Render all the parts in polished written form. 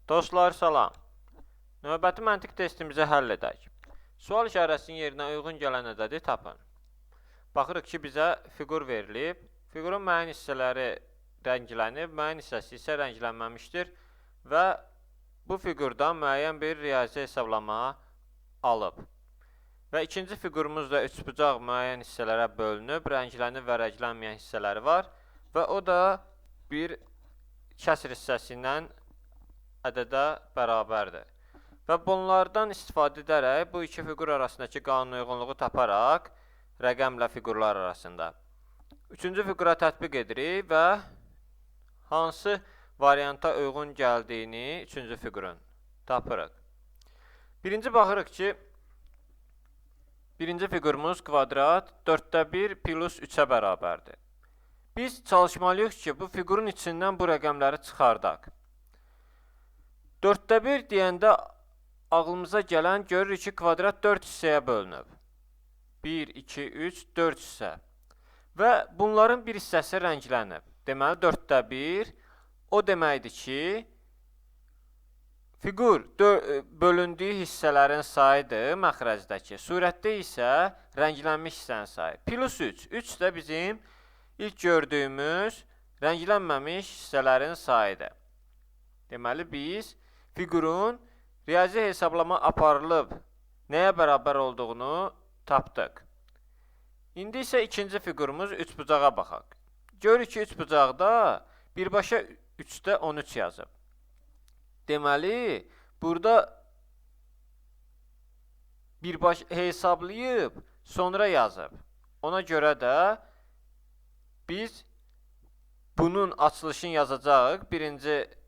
Dostlar, salam. Növbəti məntiq testimizi həll edək. Sual işarəsinin yerinə uyğun gələn ədədi tapın. Baxırıq ki, bizə fiqur verilib. Fiqurun müəyyən hissələri rənglənib, müəyyən hissəsi isə rənglənməmişdir və bu fiqurdan müəyyən bir riyazi hesablama alıb. Və ikinci fiqurumuz da üçbucaq müəyyən hissələrə bölünüb, rənglənib və rənglənməyən hissələri var və o da bir kəsr hissəsi ilə ədədə bərabərdir. Və bunlardan istifadə edərək bu iki fiqur arasındakı qanun uyğunluğu taparaq rəqəmlə fiqurlar arasında. Üçüncü fiqura tətbiq edirik və hansı varianta uyğun gəldiyini üçüncü fiqurun tapırıq. Birinci baxırıq ki, birinci fiqurumuz kvadrat 1/4 plus 3-ə bərabərdir. Biz çalışmalıyıq ki, bu fiqurun içindən bu rəqəmləri çıxardaq. 1/4 deyəndə ağlımıza gələn görürük ki, kvadrat 4 hissəyə bölünüb. 1, 2, 3, 4 hissə. Və bunların bir hissəsi rənglənib. Deməli, 1/4 o deməkdir ki, fiqur bölündüyü hissələrin sayıdır məxrəcdəki. Surətdə isə rənglənmiş hissənin sayı. Plus 3. 3 də bizim ilk gördüyümüz rənglənməmiş hissələrin sayıdır. Deməli, biz fiqurun riyazi hesablama aparılıb nəyə bərabər olduğunu tapdıq. İndi isə ikinci fiqurumuz üçbucağa baxaq. Görürük ki, üçbucaqda birbaşa 3-də 13 yazıb. Deməli, burada birbaşa hesablayıb sonra yazıb. Ona görə də biz bunun açılışını yazacağıq birinci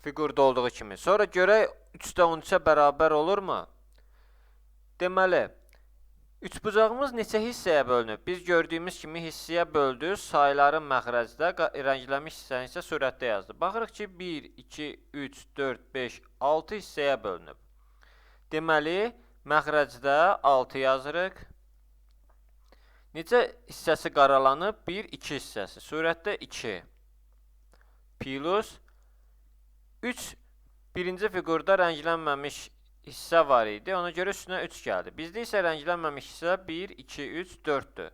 fiqurda olduğu kimi. Sonra görək 3-də 13-ə bərabər olurmu? Deməli, üçbucağımız neçə hissəyə bölünüb? Biz gördüyümüz kimi hissəyə böldük, sayıların məxrəcdə, rənglənmiş hissəni isə surətdə yazdı. Baxırıq ki, 1, 2, 3, 4, 5, 6 hissəyə bölünüb. Deməli, məxrəcdə 6 yazırıq. Necə hissəsi qaralanıb? 1, 2 hissəsi. Surətdə 2. Plus 3 birinci fiqurda rənglənməmiş hissə var idi. Ona görə üstünə 3 gəldi. Bizdə isə rənglənməmiş hissə 1, 2, 3, 4-dür.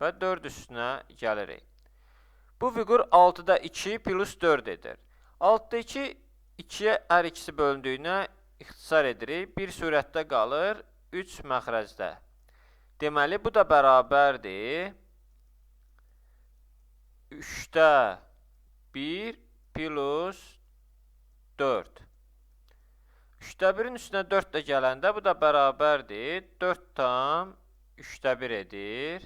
Və 4 üstünə gəlirik. Bu fiqur 6-da 2 plus 4 edir. 6-da 2, 2-yə hər ikisi bölündüyünə ixtisar edirik. 1 surətdə qalır, 3 məxrəcdə. Deməli, bu da bərabərdir. 3-də 1 plus 4. 3-də 1-in üstünə 4 də gələndə bu da bərabərdir. 4 tam 3-də 1 edir.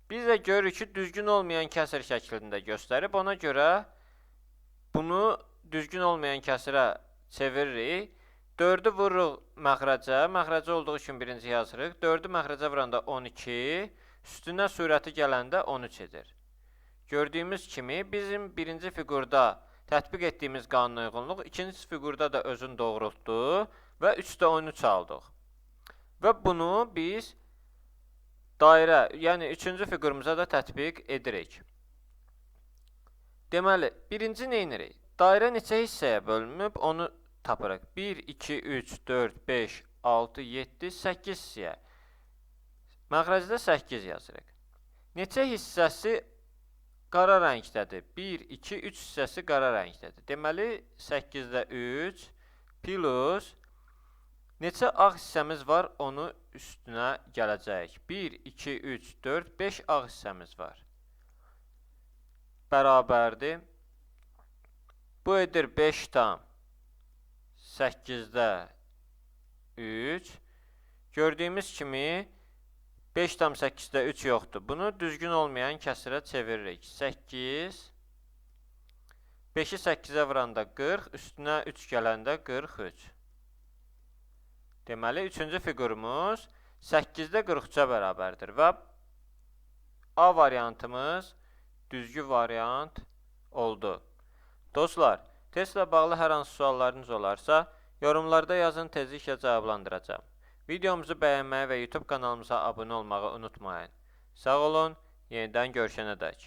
Biz də görürük ki, düzgün olmayan kəsr şəklində göstərib. Ona görə bunu düzgün olmayan kəsrə çeviririk. 4-ü vururuq məxrəcə. Məxrəcə olduğu üçün birinci yazırıq. 4-ü məxrəcə vuranda 12. Üstünə surəti gələndə 13 edir. Gördüyümüz kimi bizim birinci fiqurda tətbiq etdiyimiz qanun uyğunluq ikinci fiqurda da özünü doğrultdu və 3-də 13 aldıq. Və bunu biz dairə, yəni üçüncü fiqurumuza da tətbiq edirik. Deməli, birinci nə edirik? Dairə neçə hissəyə bölünüb, onu tapırıq. 1, 2, 3, 4, 5, 6, 7, 8 hissəyə. Məxrəcdə 8 yazırıq. Neçə hissəsi qara rəngdədir? 1, 2, 3 hissəsi qara rəngdədir. Deməli, 8-də 3 plus neçə ağ hissəmiz var, onu üstünə gələcəyik. 1, 2, 3, 4, 5 ağ hissəmiz var. Bərabərdir. Bu edir 5 tam 8-də 3. Gördüyümüz kimi 5 tam 8-də 3 yoxdur. Bunu düzgün olmayan kəsrə çeviririk. 8. 5-i 8-ə vuranda 40. Üstünə 3 gələndə 43. Deməli, üçüncü fiqurumuz 8-də 43-ə bərabərdir. Və A variantımız düzgün variant oldu. Dostlar, testlə bağlı hər hansı suallarınız olarsa, yorumlarda yazın, tezliklə cavablandıracağım. Videomuzu bəyənməyi və YouTube kanalımıza abunə olmağı unutmayın. Sağ olun, yenidən görüşənədək.